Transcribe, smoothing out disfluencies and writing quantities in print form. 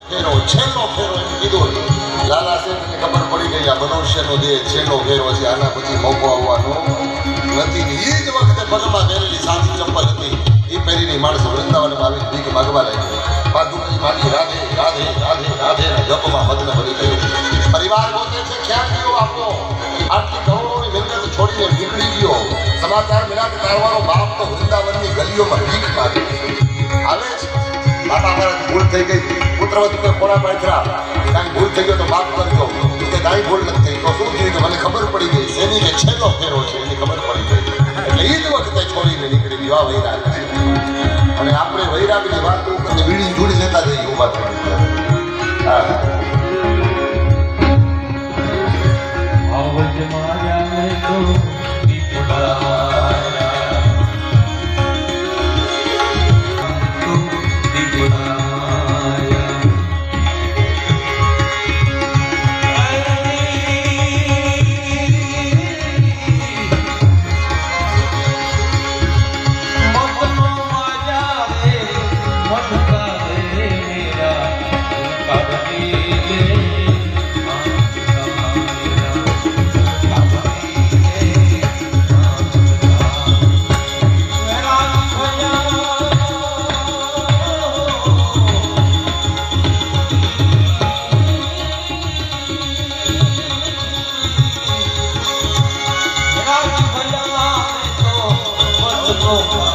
ફેરો છેલ્લો ફેરો એમ કીધું. લાલા શેઠને ખબર પડી ગઈ આ મનુષ્યનો દેહ છેલ્લો ફેરો છે, આના પછી મોકો આવવાનો નથી. એ જ વખતે પગમાં પહેરેલી સાદી ચંપલ હતી એ પહેરીને માણસો વૃંદાવનમાં આવીને ભીખ માગવા લાગ્યો. પાદુકડી માગી રાધે રાધે રાધે રાધે જપમાં મગ્ન બની ગયો. પરિવાર ગોતે છે ખ્યાલ ગયો આપો. આટલી કરોડોની મિલકત છોડીને નીકળી ગયો. સમાચાર મળ્યા કે તારવાનો બાપ તો વૃંદાવનની ગલીઓમાં ભીખ માગે આવે છે. બાપા અમારાથી ભૂલ થઈ ગઈ. પુત્રવતી કોઈ કોણા પાથરા કાંઈ ભૂલ થઈ ગયો તો બાપ કરજો કે કાંઈ ભૂલ નથી થઈ તો શું થયું કે મને ખબર પડી ગઈ એની જે છેલ્લો ફેરો છે એની ખબર પડી ગઈ. એટલે એ જ વખતે છોડીને નીકળી ગયો આ વૈરાગ છે. અને આપણે વૈરાગની વાતો કરીને વીડી જોડી લેતા જઈએ ઉભા થવાની. હા Oh